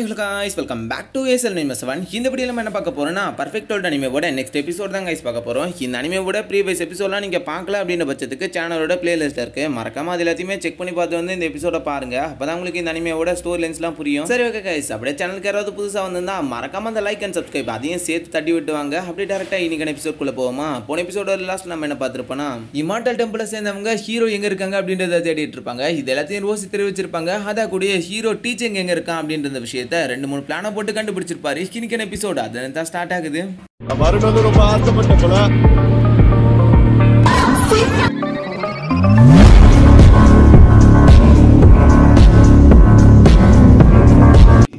hello guys, welcome back to ASL Animes 1. இந்த வீடியோல நம்ம என்ன பார்க்க போறோம்னா Perfect World அனிமேவோட நெக்ஸ்ட் எபிசோட் தான் गाइस பார்க்க போறோம். இந்த அனிமேவோட ப்ரீவியஸ் எபிசோட்லாம் நீங்க பார்க்கல அப்படின பட்சத்துக்கு சேனலோட பிளேலிஸ்ட்ல இருக்கு. மறக்காம அது எல்லாத்தையுமே செக் பண்ணி பார்த்து வந்து இந்த எபிசோட பாருங்க. அப்பதான் உங்களுக்கு இந்த அனிமேவோட ஸ்டோரி லைன்ஸ்லாம் புரியும். சரி ஓகே गाइस, அப்படியே சேனலுக்கு யாராவது புதுசா வந்திருந்தா மறக்காம அந்த லைக் அண்ட் சப்ஸ்கிரைப் அதையும் சேர்த்து தட்டி விட்டுவாங்க. அப்படியே டைரக்டா இன்னைக்கு எபிசோட் குள்ள போவோமா? போன எபிசோடோட லாஸ்ட் நம்ம என்ன பார்த்திருப்போம்னா இமார்டல் டெம்பிள்ல சேர்ந்தவங்க ஹீரோ எங்க இருக்காங்க அப்படின்றத தேடிட்டு இருப்பாங்க. இது எல்லாத்தையும் ரோசி தெரிவிச்சிருப்பாங்க. அத கூடிய ஹீரோ டீச்சிங் எங்க இருக்கான் அப்படின்ற விஷயத்தை ரெண்டு மூணு பிளான போட்டு கண்டுபிடிச்சிருப்பாரு. இன்னைக்கு எபிசோட் அதான் ஸ்டார்ட் ஆகுது. ரொம்ப ஆசைப்பட்ட போல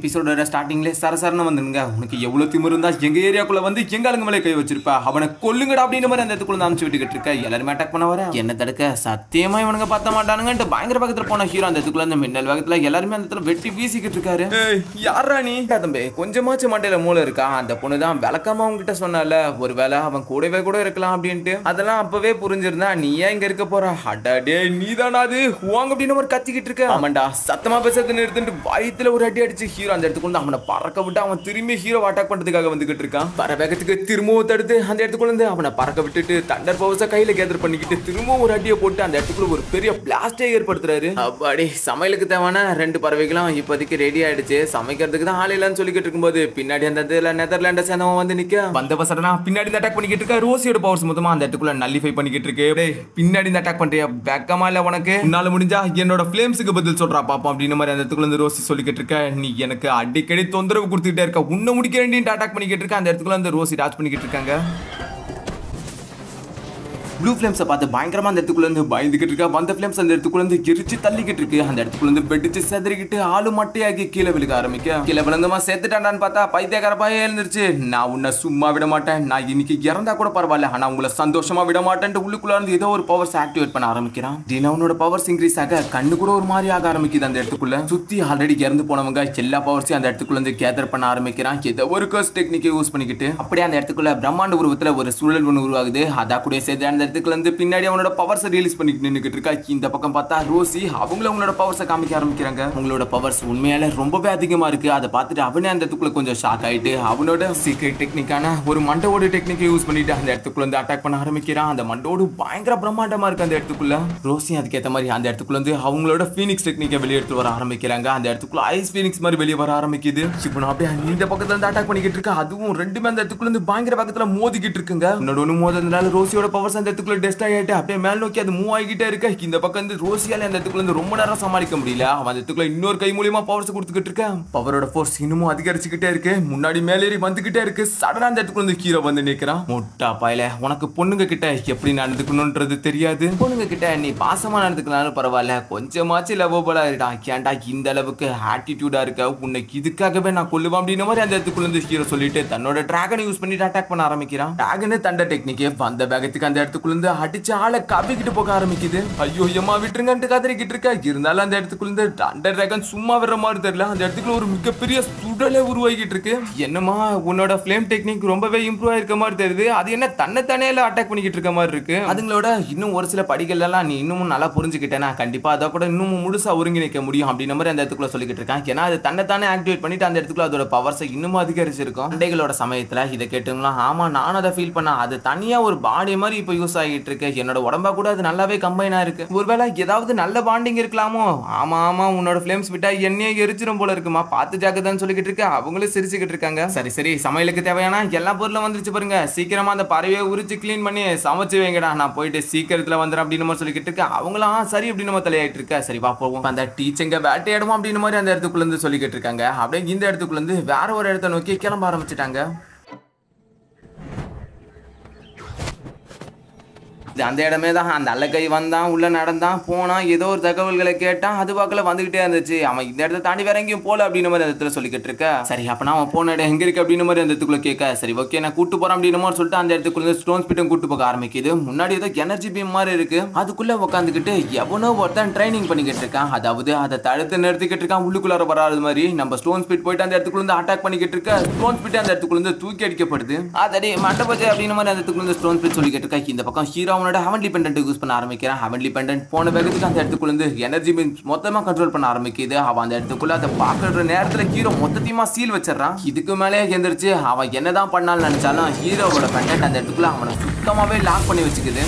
எபிசோடோட ஸ்டார்டிங்ல சரசரன்னு வந்துருங்க. உனக்கு எவ்வளவு திமிரு இருந்தா எங்க ஏரியாக்குள்ள வந்து எங்க ஆளுங்க மேலே கை வச்சிருப்பா, அவனை கொல்லுங்கடா அப்படின்ற மாதிரி அந்த இடத்துக்குள்ள அனுப்பிச்சு விட்டுக்கிட்டு இருக்க. எல்லாருமே அட்டாக் பண்ண வர என்ன தடுக்க சத்தியமா இவனுங்க பார்த்த மாட்டானுங்கன்ட்டு பயங்கர பக்கத்துல போன ஹீரோ அந்த இடத்துக்குள்ள அந்த மின்னல் வேகத்துல எல்லாருமே அந்த இடத்துல வெட்டி வீசிக்கிட்டு இருக்காரு. யாரா நீ தம்பி, கொஞ்சமாச்சு மண்டையில மூளை இருக்கா? அந்த பொண்ணு தான் விளக்காம அவங்க கிட்ட சொன்னால ஒருவேளை அவன் கூடவே கூட இருக்கலாம் அப்படின்ட்டு. அதெல்லாம் அப்பவே புரிஞ்சிருந்தா நீ ஏன் இங்க இருக்க போற? அடாடே நீ தானா அது வாங்க அப்படின்னு ஒரு கத்திக்கிட்டு இருக்க. ஆமாண்டா சத்தமா பேசுறது நிறுத்திட்டு வயித்துல ஒரு அடி அடிச்சு ஹீரோ அந்த இடத்துக்கு வந்து அவனை பறக்க விட்டு அவன் திரும்பி ஹீரோ அட்டாக் பண்றதுக்காக வந்துகிட்டு இருக்கான். வர வேகத்துக்கு திரும்பவும் தடுத்து அந்த இடத்துக்குள்ள இருந்து அவனை பறக்க விட்டுட்டு தண்டர் பவர்ஸ கையில கேதர் பண்ணிக்கிட்டு திரும்பவும் ஒரு அடியை போட்டு அந்த இடத்துக்குள்ள ஒரு பெரிய பிளாஸ்டே ஏற்படுத்துறாரு. அப்பாடி சமையலுக்கு தேவையான ரெண்டு பறவைகளும் இப்போதைக்கு ரெடி ஆயிடுச்சு. சமைக்கிறதுக்கு தான் ஆள் இல்லைன்னு சொல்லிக்கிட்டு இருக்கும்போது பின்னாடி அந்த நெதர்லாண்டை சேர்ந்தவன் வந்து நிக்க வந்த பசடனா பின்னாடி அட்டாக் பண்ணிக்கிட்டு இருக்கா. ரோசியோட பவர்ஸ் மொத்தமா அந்த இடத்துக்குள்ள நல்லிஃபை பண்ணிக்கிட்டு இருக்கு. பின்னாடி இந்த அட்டாக் பண்றியா? வெக்கமா இல்ல உனக்கு? உன்னால முடிஞ்சா என்னோட ஃபிளேம்ஸுக்கு பதில் சொல்றா பாப்பா அப்படின்னு மாதிரி அந்த இடத்துக்குள்ள இருந்து ரோசி சொல்லிக்கிட்டு இருக்க. நீ எனக்கு அடிக்கடி தொந்தரவு கொடுத்துக்கிட்டே இருக்க, உன்னை முடிக்க வேண்டிய அட்டாக் பண்ணிக்கிட்டு இருக்க. அந்த இடத்துக்குள்ள அந்த ரோசி டாச் பண்ணிக்கிட்டு இருக்காங்க. ப்ளூ ஃப்ளேம்ஸை பார்த்து பயங்கரமா அந்த இடத்துக்குள்ள இருந்து பயந்துகிட்டு இருக்கா. வந்த ஃப்ளேம்ஸ் அந்த இடத்துக்குள்ள இருந்து எரிச்சு தள்ளிக்கிட்டு இருக்கு. அந்த இடத்துக்குள்ள இருந்து வெடிச்சு செதறிக்கிட்டு ஆளு மட்டையாக்கி கீழே விழுக ஆரம்பிக்க. கீழே விழுந்தமா செத்துட்டாண்டான்னு பார்த்தா பைத்தியக்கார பையன் எழுந்துருச்சு. நான் உன்னை சும்மா விட மாட்டேன், நான் இன்னைக்கு இறந்தா கூட பரவாயில்ல, ஆனா உங்களை சந்தோஷமா விட மாட்டேன்ட்டு உள்ளுக்குள்ள இருந்து ஏதோ ஒரு பவர்ஸ் ஆக்டிவேட் பண்ண ஆரம்பிக்கிறான். தினவனோட பவர்ஸ் இன்க்ரீஸ் ஆக கண்ணு கூட ஒரு மாதிரி ஆக ஆரம்பிக்குது. அந்த இடத்துக்குள்ள சுத்தி ஆல்ரெடி இறந்து போனவங்க எல்லா பவர்ஸையும் அந்த இடத்துக்குள்ள இருந்து கேதர் பண்ண ஆரம்பிக்கிறான். ஏதோ ஒரு கர்ஸ் டெக்னிக்கை யூஸ் பண்ணிக்கிட்டு அப்படியே அந்த இடத்துக்குள்ள பிரம்மாண்ட உருவத்துல ஒரு சூழல் ஒன்று உருவாகுது. அதா கூட சேர்த்து அந்த இடத்துக்குள்ள இருந்து பின்னாடி அவனோட பவர்ஸ் ரிலீஸ் பண்ணிட்டு நின்னுக்கிட்டு இருக்கா. இந்த பக்கம் பார்த்தா ரோசி அவங்களோட பவர்ஸை காமிக்க ஆரம்பிக்கிறாங்க. அவங்களோட பவர்ஸ் உண்மையால ரொம்பவே அதிகமா இருக்கு. அதை பார்த்துட்டு அவனே அந்த இடத்துக்குள்ள கொஞ்சம் ஷாக் ஆயிட்டு அவனோட சீக்ரெட் டெக்னிக்கான ஒரு மண்டோட டெக்னிக்கை யூஸ் பண்ணிட்டு அந்த இடத்துக்குள்ள வந்து அட்டாக் பண்ண ஆரம்பிக்கிறான். அந்த மண்டோடு பயங்கர பிரம்மாண்டமா இருக்கு. அந்த இடத்துக்குள்ள ரோசி அதுக்கேற்ற மாதிரி அந்த இடத்துக்குள்ள வந்து அவங்களோட ஃபீனிக்ஸ் டெக்னிக்கை வெளியெடுத்து வர ஆரம்பிக்கிறாங்க. அந்த இடத்துக்குள்ள ஐஸ் ஃபீனிக்ஸ் மாதிரி வெளியே வர ஆரம்பிக்குது. இப்போ நான் அப்படியே இந்த பக்கத்துல இருந்து அட்டாக் பண்ணிக்கிட்டு இருக்கேன். அதுவும் ரெண்டுமே அந்த இடத்துக்குள்ள இருந்து பயங்கர பக்கத்துல மோதிக்கிட்டு இருக்குங்க. இன்னொன்னு மோதனால ரோசியோட பவர்ஸ் அந்த இடத்துக்குள்ள டெஸ்ட் ஆயிட்டு அப்படியே மேல் நோக்கி அது மூவ் ஆகிட்டே இருக்க. இந்த பக்கம் வந்து ரோசியால அந்த இடத்துக்குள்ள இருந்து ரொம்ப நேரம் சமாளிக்க முடியல. அவன் அந்த இடத்துக்குள்ள இன்னொரு கை மூலியமா பவர்ஸ் கொடுத்துக்கிட்டு இருக்க. பவரோட ஃபோர்ஸ் இன்னமும் அதிகரிச்சுக்கிட்டே இருக்கு. முன்னாடி மேலேறி வந்துகிட்டே இருக்கு. சடனா அந்த இடத்துக்குள்ள இருந்து ஹீரோ வந்து நிக்கிறான். முட்டா பாயில, உனக்கு பொண்ணுங்க கிட்ட எப்படி நடந்துக்கணும்ன்றது தெரியாது. பொண்ணுங்க கிட்ட நீ பாசமா நடந்துக்கலாம்னு பரவாயில்ல, கொஞ்சமாச்சு லவ்வபலா இருடா. ஏன்டா இந்த அளவுக்கு ஆட்டிடியூடா இருக்க? உன்னைக்கு இதுக்காகவே நான் கொல்லுவேன் அப்படின்ற மாதிரி அந்த இடத்துக்குள்ள இருந்து ஹீரோ சொல்லிட்டு தன்னோட டிராகனை யூஸ் பண்ணிட்டு அட்டாக் பண்ண ஆரம்பிக்கிறான். டிராகனே தண்ட டெக்னிக்கே வந்த வேகத்துக்கு அந்த இடத்துக்குள்ள இருந்து அடிச்சு ஆளை கவிக்கிட்டு போக ஆரம்பிக்குது. ஐயோ ஏமா விட்டுருங்கன்ட்டு கதறிக்கிட்டு இருக்கா. இருந்தாலும் அந்த இடத்துக்குள்ள இருந்து தண்டர் டிராகன் சும்மா வர்ற மாதிரி தெரியல. அந்த இடத்துக்குள்ள ஒரு மிகப்பெரிய சுடலே உருவாகிட்டு இருக்கு. என்னமா உன்னோட ஃப்ளேம் டெக்னிக் ரொம்பவே இம்ப்ரூவ் ஆயிருக்க மாதிரி தெரியுது. அது என்ன தன்னைத்தானே அட்டாக் பண்ணிக்கிட்டு இருக்க மாதிரி இருக்கு. அதுங்களோட இன்னும் ஒரு சில படிகள் எல்லாம் நீ இன்னமும் நல்லா புரிஞ்சுக்கிட்டேன்னா கண்டிப்பா அதை கூட இன்னும் முழுசா ஒருங்கிணைக்க முடியும் அப்படின்ற மாதிரி அந்த இடத்துக்குள்ள சொல்லிக்கிட்டு இருக்கான். ஏன்னா அது தன்னைத்தானே ஆக்டிவேட் பண்ணிட்டு அந்த இடத்துக்குள்ள அதோட பவர்ஸை இன்னமும் அதிகரிச்சிருக்கும். சண்டைகளோட சமயத்துல இதை கேட்டுங்களா? ஆமா நானும் அதை ஃபீல் பண்ண. அது தனியா ஒரு பாடி மாதிரி இப்போ யூஸ் ஆகிட்டு இருக்கு. என்னோட உடம்பா கூட அது நல்லாவே கம்பைனா இருக்கு. ஒருவேளை ஏதாவது நல்ல பாண்டிங் இருக்கலாமோ? ஆமா ஆமா உன்னோட ஃப்ளேம்ஸ் விட்டா என்னையே எரிச்சிரும் போல இருக்குமா, பார்த்து ஜாக்கிரதைன்னு சொல்லிக்கிட்டு இருக்க. அவங்களும் சிரிச்சுக்கிட்டு இருக்காங்க. சரி சரி சமையலுக்கு தேவையான எல்லா பொருளும் வந்துருச்சு பாருங்க. சீக்கிரமா அந்த பறவையை உரிச்சு கிளீன் பண்ணி சமைச்சு வைங்கடா, நான் போயிட்டு சீக்கிரத்துல வந்துடும் அப்படின்னு மாதிரி சொல்லிக்கிட்டு இருக்க. அவங்களும் சரி அப்படின்னு நம்ம தலையாயிட்டு இருக்க. சரி வா போவோம். அந்த டீச்சங்க வேட்டையாடுவோம் அப்படின்னு மாதிரி அந்த இடத்துக்குள்ள இருந்து சொல்லிக்கிட்டு இருக்காங்க. அப்படியே இந்த இடத்துக்குள்ள இருந்து வேற ஒரு இடத்த நோக்கி கிளம்ப ஆரம்பிச்சுட்டாங்க. அந்த இடமே தான் அந்த அல்லக்கை வந்தான், உள்ள நடந்தான், போனான், ஏதோ ஒரு தகவல்களை கேட்டான். அது வாக்கில் வந்துகிட்டே இருந்துச்சு. அவன் இந்த இடத்த தாண்டி வேற எங்கேயும் போல அப்படின்னு மாதிரி அந்த இடத்துல சொல்லிக்கிட்டு இருக்க. சரி அப்பனா அவன் போன இடம் எங்க இருக்கு அப்படின்னு மாதிரி அந்த இடத்துக்குள்ள கேட்க. சரி ஓகே நான் கூட்டு போறேன் அப்படின்னு மாதிரி சொல்லிட்டு அந்த இடத்துக்குள்ள ஸ்டோன் ஸ்பீட்டும் கூட்டு போக ஆரம்பிக்குது. முன்னாடி ஏதோ எனர்ஜி பீம் மாதிரி இருக்கு. அதுக்குள்ள உட்காந்துக்கிட்டு எவனோ ஒருத்தன் ட்ரைனிங் பண்ணிக்கிட்டு இருக்கான். அதாவது அதை தடுத்து நிறுத்திக்கிட்டு இருக்கான். உள்ளுக்குள்ளார வராது மாதிரி நம்ம ஸ்டோன் ஸ்பீட் போயிட்டு அந்த இடத்துக்குள்ள இருந்து அட்டாக் பண்ணிக்கிட்டு இருக்க. ஸ்டோன் ஸ்பீட் அந்த இடத்துக்குள்ள இருந்து தூக்கி அடிக்கப்படுது. அதடி மண்டபஜை அப்படின்னு மாதிரி அந்த இடத்துக்குள்ள இருந்து ஸ்டோன் ஸ்பீட் சொல்லிக்கிட்டு இருக்கா. இந்த பக்கம் ஹீரோ அவனோட ஹெவன்லி பெண்டன்ட் யூஸ் பண்ண ஆரம்பிக்கிறான். ஹெவன்லி பெண்டன்ட் போன வேகத்துக்கு அந்த இடத்துக்குள்ள இருந்து எனர்ஜி மீன்ஸ் மொத்தமா கண்ட்ரோல் பண்ண ஆரம்பிக்குது. அவன் அந்த இடத்துக்குள்ள அதை பாக்குற நேரத்துல ஹீரோ மொத்தத்தையுமா சீல் வச்சிடறான். இதுக்கு மேலே எந்திரிச்சு அவன் என்னதான் பண்ணாலும் நினைச்சாலும் ஹீரோவோட பெண்டன்ட் அந்த இடத்துக்குள்ள அவனை சுத்தமாவே லாக் பண்ணி வச்சுக்குது.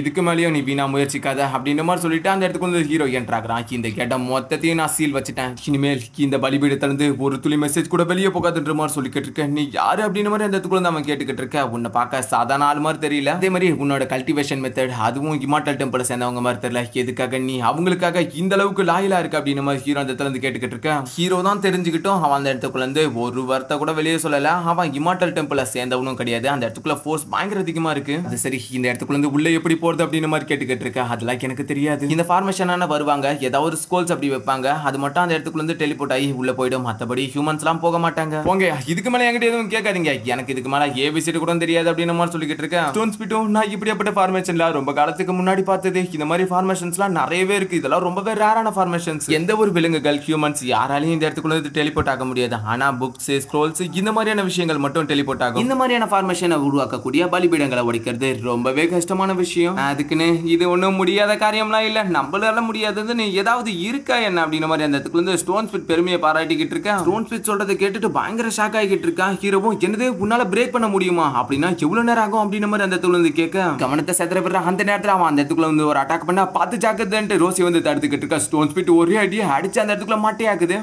இதுக்கு மேலேயும் நீ வீணா முயற்சிக்காத அப்படின்னு மாதிரி சொல்லிட்டு அந்த இடத்துக்குள்ள ஹீரோ என்ட்ராகிறான். இந்த இடம் மொத்தத்தையும் நான் சீல் வச்சுட்டேன். இனிமேல் இந்த பலிபீடத்திலிருந்து ஒரு துளி மெசேஜ் கூட வெளியே போகாதுன்ற மாதிரி சொல்லிக்கிட்டு இருக்கேன். நீ யாரு அப்படின்னு மாதிரி அந்த இடத்துக்குள்ள அவன் கேட்டுக்கிட்டு இருக்க. உன்னை பார்க்க சாதாரண ஆள் மாதிரி தெரியல. அதே மாதிரி உன்னோட கல்டிவேஷன் மெத்தட் அதுவும் இமார்டல் டெம்பிள் சேர்ந்தவங்க மாதிரி தெரியல. எதுக்காக நீ அவங்களுக்காக இந்த அளவுக்கு லாயலா இருக்கு அப்படின்னு மாதிரி ஹீரோ அந்த இடத்துல இருந்து கேட்டுக்கிட்டு இருக்க. ஹீரோ தான் தெரிஞ்சுக்கிட்டும் அவன் அந்த இடத்துக்குள்ள இருந்து ஒரு வார்த்தை கூட வெளியே சொல்லல. அவன் இமார்டல் டெம்பிள சேர்ந்தவனும் கிடையாது. அந்த இடத்துக்குள்ள ஃபோர்ஸ் பயங்கர அதிகமா இருக்கு. அது சரி, இந்த இடத்துக்குள்ள இருந்து உள்ள எப்படி போறது அப்படின்னு மாதிரி கேட்டுக்கிட்டு இருக்க. அதெல்லாம் எனக்கு தெரியாது. இந்த ஃபார்மேஷனான வருவாங்க, ஏதாவது ஸ்கோல்ஸ் அப்படி வைப்பாங்க, அது மட்டும் அந்த இடத்துக்குள்ள இருந்து டெலிபோர்ட் ஆகி உள்ள போயிடும். மத்தபடி ஹியூமன்ஸ் எல்லாம் போக மாட்டாங்க. போங்க, இதுக்கு மேல என்கிட்ட எதுவும் கேட்காதீங்க. எனக்கு இதுக்கு மேல ஏபிசிடி கூட தெரியாது அப்படின்னு மாதிரி சொல்லிக்கிட்டு இருக்கேன். ஸ்டோன் ஸ்பிட்டும் நான் இப்படிப்பட்ட ஃபார்மேஷன்ல ரொம்ப காலத்துக்கு முன்னாடி பார்த்தது. இந்த மாதிரி ஃபார்மேஷன்ஸ்லாம் நிறையவே இருக்கு. இதெல்லாம் ரொம்பவே ரேரான ஃபார்மேஷன்ஸ். எந்த ஒரு விலங்குகள் ஹியூமன்ஸ் யாராலையும் இந்த இடத்துக்குள்ள இருந்து டெலிபோர்ட் ஆக முடியாது. ஆனா புக்ஸ், ஸ்க்ரோல்ஸ் இந்த மாதிரியான விஷயங்கள் மட்டும் டெலிபோர்ட் ஆகும். இந்த மாதிரியான ஃபார்மேஷனை உருவாக்கக்கூடிய பலிபீடங்களை உடைக்கிறது ரொம்பவே கஷ்டமான விஷயம். அதுக்குன்னு இது ஒன்றும் முடியாத காரியம்லாம் இல்ல. நம்மளால முடியாததுன்னு ஏதாவது இருக்கா என்ன அப்படின்னு மாதிரி அந்த இடத்துக்குள்ள இருந்து ஸ்டோன் ஸ்பிட் பெருமையை பாராட்டிக்கிட்டு இருக்கேன். ஸ்டோன் ஸ்பிட் சொல்றதை கேட்டுட்டு பயங்கர ஷாக் ஆகிட்டு இருக்கான். ஹீரோவும் என்னது உன்னால பிரேக் பண்ண முடியுமா அப்படின்னா எவ்வளவு நேரம் ஆகும் அப்படின்னு மாதிரி அந்த இடத்துல வந்து கேட்க கவனத்தை செதற விடுற அந்த நேரத்தில் அவன் அந்த இடத்துக்குள்ள வந்து ஒரு அட்டாக் பண்ணா பார்த்து ஜாக்கிரதைன்ட்டு ரோசி வந்து தடுத்துக்கிட்டு இருக்கா. ஸ்டோன் ஸ்பிட் ஒரே அடியை அடிச்சு அந்த இடத்துக்குள்ள மாட்டையாக்குது.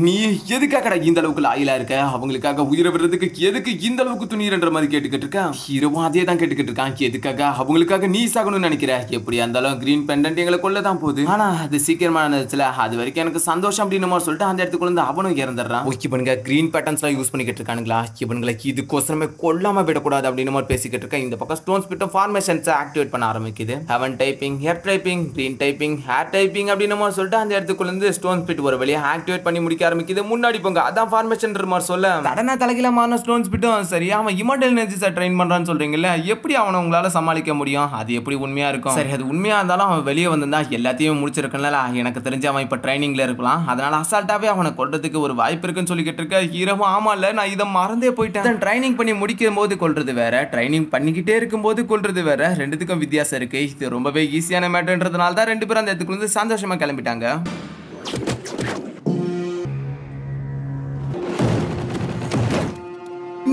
நீ எதுக்காக இந்த அளவுக்கு லாயிலா இருக்க? அவங்களுக்காக உயிரை விடுறதுக்கு எதுக்கு இந்த அளவுக்கு துணியன்ற மாதிரி கேட்டுக்கிட்டு இருக்கா. ஹீரோவும் அதே தான் கேட்டுக்கிட்டு இருக்கான். எதுக்காக அவங்களுக்காக நீ சாகணும்னு நினைக்கிற? எப்படி இருந்தாலும் கிரீன் பெண்டன்ட் எங்களை கொள்ள தான் போகுது. ஆனா அது சீக்கிரமா நடந்துச்சுல, அது வரைக்கும் எனக்கு சந்தோஷம் அப்படின்னு மாதிரி சொல்லிட்டு அந்த இடத்துக்குள்ள இருந்து அவனும் இறந்துடுறான். ஓகே பண்ணுங்க, கிரீன் பேட்டர்ன்ஸ்லாம் யூஸ் பண்ணிக்கிட்டு இருக்கானுங்களா? இவனுங்களை இதுக்கோசரமே கொல்லாம விடக்கூடாது அப்படின்னு மாதிரி பேசிக்கிட்டு இருக்கேன். இந்த பக்கம் ஸ்டோன் ஸ்பிட்டும் ஃபார்மேஷன்ஸ் ஆக்டிவேட் பண்ண ஆரம்பிக்குது. Heaven typing, hair typing, green typing, hair typing அப்படின்னு மாதிரி சொல்லிட்டு அந்த இடத்துக்குள்ள இருந்து ஸ்டோன் ஸ்பிட் ஒரு வழியா ஆக்டிவேட் பண்ணி முடிக்க ஆரம்பிக்குது. முன்னாடி போங்க, அதான் ஃபார்மேஷன் மாதிரி சொல்ல சடனா தலைகிலமான ஸ்டோன் ஸ்பிட்டும் சரி அவன் இமார்டல் எனர்ஜிஸை ட்ரெயின் பண்றான்னு சொல்றீங்கல்ல, எப்படி அவனை உங்களால சமாளிக்க முடியும்? அது எப்படி உண்மையா இருக்கும்? சரி, அது உண்மையா இருந்தாலும் அவன் வெளியே வந்திருந்தா எல்லாத்தையும் முடிச்சிருக்கல. எனக்கு தெரிஞ்சு அவன் இப்ப ட்ரைனிங்ல இருக்கலாம். அதனால அசால்ட்டாவே அவனை கொல்றதுக்கு ஒரு வாய்ப்பு இருக்குன்னு சொல்லிக்கிட்டு இருக்க. ஹீரோவும் ஆமா இல்ல, நான் இதை மறந்தே போயிட்டேன். ட்ரைனிங் பண்ணி முடிக்கும் போது கொல்றது வேற, ட்ரைனிங் பண்ணிக்கிட்டே இருக்கும் போது கொல்றது வேற. ரெண்டுத்துக்கும் வித்தியாசம் இருக்கு. இது ரொம்பவே ஈஸியான மேட்டர்ன்றதுனால தான் ரெண்டு பேரும் அந்த இடத்துக்குள்ள இருந்து சந்தோஷமா கிளம்பிட்டாங்க.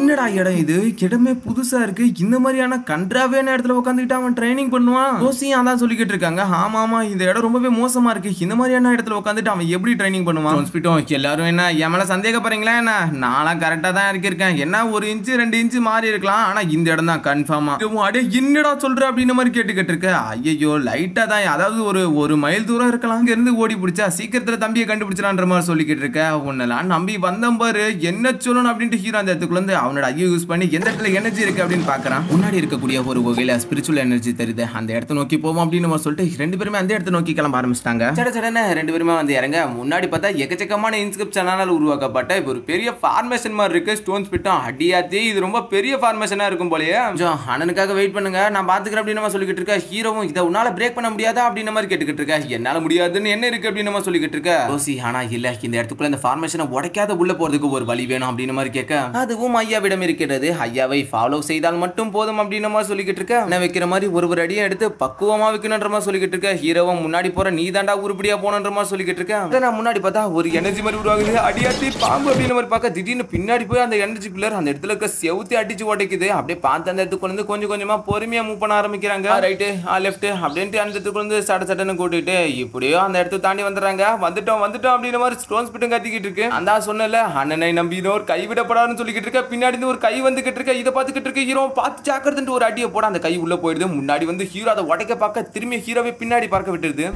என்னடா இடம் இது? இடமே புதுசா இருக்கு. இந்த மாதிரியான கன்றாவேன இடத்துல உட்காந்துக்கிட்டு அவன் ட்ரைனிங் பண்ணுவான். ரோசியும் அதான் சொல்லிக்கிட்டு இருக்காங்க. ஆமா ஆமா, இந்த இடம் ரொம்பவே மோசமா இருக்கு. இந்த மாதிரியான இடத்துல உட்காந்துட்டு அவன் எப்படி ட்ரைனிங் பண்ணுவான்? எல்லாரும் என்ன என் மேல சந்தேகப்படுறீங்களா? என்ன நான்லாம் கரெக்டா தான் இருக்கேன். என்ன ஒரு இன்ச்சு 2 இன்ச்சு மாறி இருக்கலாம், ஆனா இந்த இடம் தான் கன்ஃபார்மா. அடே என்னடா சொல்ற அப்படின்னு மாதிரி கேட்டுக்கிட்டு இருக்க. ஐயோ லைட்டா தான், அதாவது ஒரு மைல் தூரம் இருக்கலாம். இங்க இருந்து ஓடி பிடிச்சா சீக்கிரத்துல தம்பியை கண்டுபிடிச்சலான்ற மாதிரி சொல்லிக்கிட்டு இருக்க. உன்னெல்லாம் நம்பி வந்தம் பாரு, என்ன சொல்லணும் அப்படின்ட்டு ஹீரோ அந்த இடத்துக்குள்ள இருந்து அவனோட ஐயோ யூஸ் பண்ணி எந்த இடத்துல எனர்ஜி இருக்கு அப்படின்னு பாக்குறான். முன்னாடி இருக்கக்கூடிய ஒரு வகையில ஸ்பிரிச்சுவல் எனர்ஜி தெரியுது. அந்த இடத்தை நோக்கி போவோம் அப்படின்னு சொல்லிட்டு ரெண்டு பேருமே அந்த இடத்தை நோக்கி கிளம்ப ஆரம்பிச்சிட்டாங்க. சடன ரெண்டு பேருமே வந்து இறங்க. முன்னாடி பார்த்தா எக்கச்சக்கமான இன்ஸ்கிரிப்ஷனால உருவாக்கப்பட்ட ஒரு பெரிய ஃபார்மேஷன் மாதிரி இருக்கு. ஸ்டோன் ஸ்பிட்டும் அடியாத்தி இது ரொம்ப பெரிய ஃபார்மேஷனா இருக்கும் போலயே. கொஞ்சம் அண்ணனுக்காக வெயிட் பண்ணுங்க, நான் பாத்துக்கிறேன் அப்படின்னு சொல்லிக்கிட்டு இருக்க. ஹீரோவும் இதை உன்னால பிரேக் பண்ண முடியாதா அப்படின்னு மாதிரி கேட்டுக்கிட்டு இருக்க. என்னால முடியாதுன்னு என்ன இருக்கு அப்படின்னு சொல்லிக்கிட்டு இருக்க. ரோசி ஆனா இல்ல, இந்த இடத்துக்குள்ள இந்த ஃபார்மேஷனை உடைக்காத உள்ள போறதுக்கு ஒரு வழி வேணும் அப்படின்னு மாதிரி கேட்க. அதுவும் ஐயாவிடம் இருக்கிறது. ஐயாவை ஃபாலோ செய்தால் மட்டும் போதும் அப்படின்னு மாதிரி சொல்லிக்கிட்டு இருக்க. என்ன வைக்கிற மாதிரி ஒரு அடியை எடுத்து பக்குவமா வைக்கணுன்ற மாதிரி சொல்லிக்கிட்டு இருக்க. ஹீரோவும் முன்னாடி போற நீ தாண்டா உருப்படியா போனன்ற மாதிரி சொல்லிக்கிட்டு இருக்க. நான் முன்னாடி பார்த்தா ஒரு எனர்ஜி மாதிரி உருவாகுது. அடியாத்தி பாம்பு அப்படின்னு மாதிரி பார்க்க திடீர்னு பின்னாடி போய் அந்த எனர்ஜி பில்லர் அந்த இடத்துல இருக்க செவுத்தி அடிச்சு உடைக்குது. அப்படியே பார்த்து அந்த இடத்துக்கு வந்து கொஞ்சம் கொஞ்சமா பொறுமையா மூவ் பண்ண ஆரம்பிக்கிறாங்க. ரைட்டு லெஃப்ட் அப்படின்ட்டு அந்த இடத்துக்கு வந்து சட்டன்னு கூட்டிட்டு இப்படியோ அந்த இடத்தை தாண்டி வந்துடுறாங்க. வந்துட்டோம் அப்படின்ற மாதிரி ஸ்டோன் ஸ்பிட்டும் கத்திக்கிட்டு இருக்கு. அந்த சொன்னல அண்ணனை நம்பி ஒரு கைவிடப்படாதுன்னு சொல்லிக்கிட்டு இருக்க. பின்னாடி ஒரு கை வந்துகிட்டு இருக்க. இதை பார்த்துக்கிட்டு இருக்க. ஹீரோ பார்த்து ஜாக்கிரதைன்னு ஒரு அடியை போட அந்த கை உள்ள போயிடுது. முன்னாடி வந்து ஹீரோ அதை உடைக்க பார்க்க திரும்பி ஹீரோவை பின்னாடி பார்க்க விட்டுருது.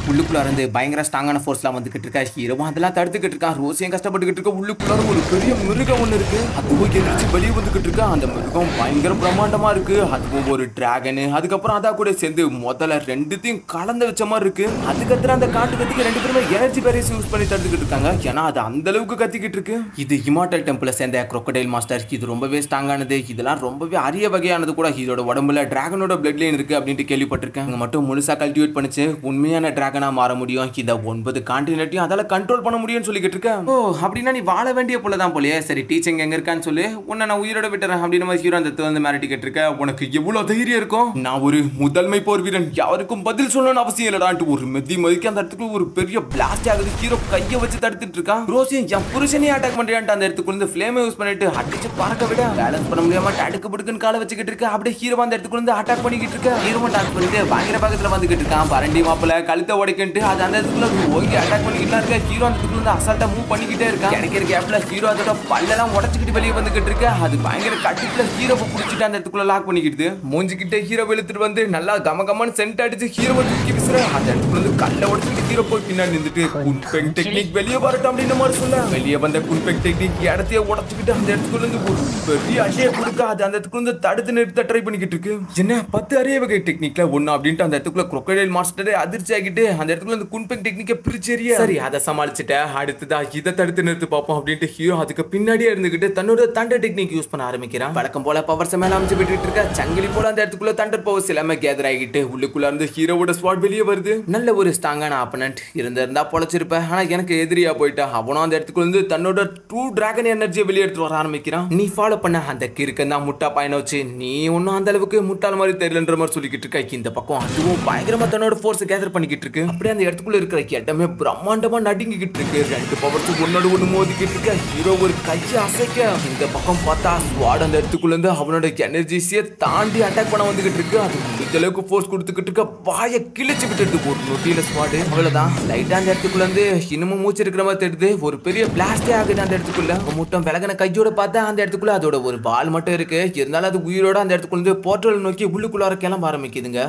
உள்ளுக்குள்ள இருந்து பயங்கர ஸ்ட்ராங்கான ஃபோர்ஸ்லாம் வந்துகிட்டு இருக்கா. ஹீரோவும் அதெல்லாம் தடுத்துக்கிட்டு இருக்கான். ரோசியும் கஷ்டப்பட்டுக்கிட்டு இருக்க. உள்ளுக்குள்ள ஒரு பெரிய மிருகம் ஒன்று இருக்கு. அதுவும் எதிர்த்து வெளியே வந்துகிட்டு இருக்கா. அந்த மிருகம் பயங்கர பிரம்மாண்டமா இருக்கு. அதுவும் ஒரு டிராகனு, அதுக்கப்புறம் அதான் கூட சேர்ந்து முதல்ல ரெண்டுத்தையும் கலந்து வச்ச மாதிரி இருக்கு. அதுக்கப்புறம் அந்த காட்டு கத்திக்கு ரெண்டு பேருமே எனர்ஜி பேரிஸ் யூஸ் பண்ணி தடுத்துக்கிட்டு இருக்காங்க. ஏன்னா அது அந்த அளவுக்கு கத்திக்கிட்டு இருக்கு. இது இமார்டல் டெம்பிள சேர்ந்த crocodile மாஸ்டர். இது ரொம்பவே ஸ்ட்ராங்கானது. இதெல்லாம் ரொம்பவே அரிய வகையானது கூட. இதோட உடம்புல டிராகனோட பிளட் லைன் இருக்கு அப்படின்ட்டு கேள்விப்பட்டிருக்கேன். இங்க மட்டும் முழுசா கல்டிவேட் பண்ணிச்சு. உண்மையான டிராகன் டிராகனா மாற முடியும், இந்த 9 கான்டினென்ட்டையும் அதால கண்ட்ரோல் பண்ண முடியும்னு சொல்லிக்கிட்டு இருக்க. ஓ அப்படின்னா நீ வாழ வேண்டிய போலதான் போலயே. சரி டீச்சிங் எங்க இருக்கான்னு சொல்லு, உன்னை நான் உயிரோட விட்டுறேன் அப்படின்னு மாதிரி ஹீரோ அந்த வந்து மிரட்டிக்கிட்டு இருக்க. உனக்கு எவ்வளவு தைரியம் இருக்கும்? நான் ஒரு முதன்மை போர் வீரன், யாருக்கும் பதில் சொல்லணும்னு அவசியம் இல்லடான்ட்டு ஒரு மதிக்கு அந்த இடத்துக்கு ஒரு பெரிய பிளாஸ்ட் ஆகுது. ஹீரோ கையை வச்சு தடுத்துட்டு இருக்கான். ரோசியும் என் புருஷனே அட்டாக் பண்றியான்ட்டு அந்த இடத்துக்கு வந்து ஃப்ளேமை யூஸ் பண்ணிட்டு அடிச்சு பறக்க விட பேலன்ஸ் பண்ண முடியாம டடுக்கு புடுக்குன்னு காலை வச்சுக்கிட்டு இருக்க. அப்படியே ஹீரோ அந்த இடத்துக்கு வந்து அட்டாக் பண்ணிக்கிட்டு இருக்க. ஹீரோ அட்டாக் பண்ணிட்டு பயங்கர பக்கத்துல வந்துகிட்டு இருக்கான். பரண்டி மாப்பிள்ள கழுத்தை உடைக்கிட்டு அது அந்த இடத்துல ஓங்கி அட்டாக் பண்ணிக்கிட்டு இருக்க. ஹீரோ அந்த இடத்துல வந்து அசால்ட்டா மூவ் பண்ணிக்கிட்டே இருக்கான். கிடைக்கிற கேப்ல ஹீரோ அதோட பல்லெல்லாம் உடச்சுக்கிட்டு வெளியே வந்துகிட்டு இருக்க. அது பயங்கர கட்டுக்குள்ள ஹீரோவை பிடிச்சிட்டு அந்த இடத்துக்குள்ள லாக் பண்ணிக்கிட்டு மூஞ்சிக்கிட்டே ஹீரோ இழுத்துட்டு வந்து நல்லா கமகமன்னு சென்ட் அடிச்சு ஹீரோவை தூக்கி விசுற. அந்த இடத்துல வந்து கல்ல உடச்சுக்கிட்டு ஹீரோ போய் பின்னாடி நின்றுட்டு குன்பெங் டெக்னிக் வெளியே வரட்டும் அப்படின்னு மாதிரி சொல்ல வெளியே வந்த குன்பெங் டெக்னிக் இடத்தையே உடச்சுக்கிட்டு அந்த இடத்துக்குள்ள இருந்து ஒரு பெரிய அடியை கொடுக்க. அது அந்த இடத்துக்குள்ள வந்து தடுத்து நிறுத்த ட்ரை பண்ணிக்கிட்டு இருக்கு. என்ன 10 அரிய வகை டெக்னிக்ல ஒண்ணு அப்படின்ட்டு அந்த இடத்துக்குள்ள crocodile மாஸ்டரே அதிர்ச்சி ஆகிட்டு அந்த இடத்துல வந்து குன்பெங் டெக்னிக்கை பிரிச்சேரியா. சரி அதை சமாளிச்சுட்ட, அடுத்ததா இதை தடுத்து நிறுத்து பார்ப்போம் அப்படின்ட்டு ஹீரோ அதுக்கு பின்னாடியே இருந்துகிட்டு தன்னோட தண்டர் டெக்னிக் யூஸ் பண்ண ஆரம்பிக்கிறான். வழக்கம் போல பவர்ஸ் மேல அமைச்சு விட்டுட்டு இருக்க. சங்கிலி போல அந்த இடத்துக்குள்ள தண்டர் பவர்ஸ் எல்லாமே கேதர் ஆகிட்டு உள்ளுக்குள்ள இருந்து ஹீரோவோட ஸ்வாட் வெளியே வருது. நல்ல ஒரு ஸ்ட்ராங்கான ஆப்பனன்ட் இருந்தா பொழைச்சிருப்ப, ஆனா எனக்கு எதிரியா போயிட்டா. அவனும் அந்த இடத்துக்குள்ள இருந்து தன்னோட ட்ரூ டிராகன் எனர்ஜியை வெளியே எடுத்து வர ஆரம்பிக்கிறான். நீ ஃபாலோ பண்ண அந்த கிறுக்கன் தான் முட்டா பையனை வச்சு நீ ஒன்னும் அந்த அளவுக்கு முட்டாள் மாதிரி தெரியலன்ற மாதிரி சொல்லிக்கிட்டு இருக்க. இந்த பக்கம் அதுவும் பயங்கரமா தன்னோட ஃபோர்ஸ் கேதர் பண்ணிக்கிட்டு இருக்கு. அப்படியே அந்த இடத்துக்குள்ள இருக்கிற இடமே பிரம்மாண்டமா நடுங்கிக்கிட்டு இருக்கு. ரெண்டு பவர்ஸ் ஒன்னோட ஒண்ணு மோதிக்கிட்டு இருக்க. ஹீரோ ஒரு கையை அசைக்க இந்த பக்கம் பார்த்தா ஸ்வாட் அந்த இடத்துக்குள்ள இருந்து அவனோட எனர்ஜிஸையே தாண்டி அட்டாக் பண்ண வந்துகிட்டு இருக்கு. அது இந்த அளவுக்கு ஃபோர்ஸ் கொடுத்துக்கிட்டு இருக்க. வாயை கிழிச்சு விட்டு ஒரு நொட்டியில ஸ்வாட் அவ்வளவுதான். லைட்டா அந்த இடத்துக்குள்ள இருந்து இன்னமும் மூச்சு இருக்கிற மாதிரி தெரியுது. ஒரு பெரிய பிளாஸ்டே ஆகுது அந்த இடத்துக்குள்ள. முட்டம் விலகின கையோட பார்த்தா அந்த இடத்துக்குள்ள அதோட ஒரு பால் மட்டும் இருக்கு. இருந்தாலும் அது உயிரோட அந்த இடத்துக்குள்ள இருந்து போர்ட்டல் நோக்கி உள்ளுக்குள்ளார கிளம்ப ஆரம்பிக்குதுங்க.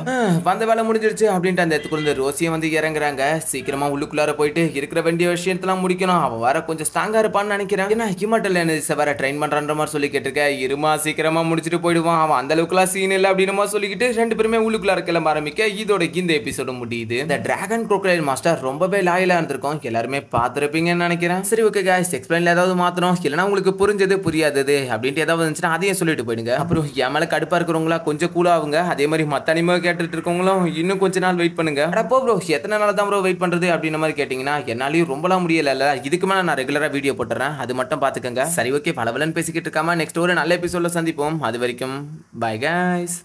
வந்த வேலை முடிஞ்சிருச்சு அப்படின்ட்டு அந்த இடத்துக்குள்ள இருந்து ரோசியை வந்து இறங்குறாங்க. சீக்கிரமா உள்ளுக்குள்ளார போயிட்டு இருக்கிற வேண்டிய விஷயத்தெல்லாம் முடிக்கணும். அவன் வேற கொஞ்சம் ஸ்ட்ராங்கா இருப்பான்னு நினைக்கிறேன். ஏன்னா ஹிமாட்டல் எனர்ஜிஸை வேற ட்ரெயின் பண்றான்ற மாதிரி சொல்லி கேட்டிருக்க. இருமா சீக்கிரமா முடிச்சுட்டு போயிடுவான், அவன் அந்த அளவுக்குலாம் சீன் இல்லை அப்படின்னு சொல்லிக்கிட்டு ரெண்டு பேருமே உள்ளுக்குள்ளார கிளம்ப ஆரம்பிக்க. இதோட இந்த எபிசோட முடியுது. இந்த டிராகன் crocodile மாஸ்டர் ரொம்பவே லாயலா இருந்திருக்கும். எல்லாருமே பார்த்துருப்பீங்கன்னு நினைக்கிறேன். சரி ஓகே गाइस, எக்ஸ்பிளைன்ல ஏதாவது மாத்தணும் இல்லைன்னா உங்களுக்கு புரிஞ்சது புரியாதது அப்படின்ட்டு ஏதாவது இருந்துச்சுன்னா அதையும் சொல்லிட்டு போயிடுங்க. அப்புறம் என் மேல கடுப்பா இருக்கிறவங்களா கொஞ்சம் கூலா ஆகுங்க. அதே மாதிரி மத்த அனிமே கேட்டுட்டு இருக்கவங்களும் இன்னும் கொஞ்ச நாள் வெயிட் பண்ணுங்க. அடப்போ ப்ரோ எத்தனை நாள் தான் ப்ரோ வெயிட் பண்றது அப்படின்ற மாதிரி கேட்டீங்கன்னா என்னாலையும் ரொம்பலாம் முடியல. இதுக்கு மேல நான் ரெகுலரா வீடியோ போட்டுறேன், அது மட்டும் பாத்துக்கங்க. சரி ஓகே, பலவலன்னு பேசிக்கிட்டு இருக்காம நெக்ஸ்ட் ஒரு நல்ல எபிசோட்ல சந்திப்போம். அது வரைக்கும் பை गाइस.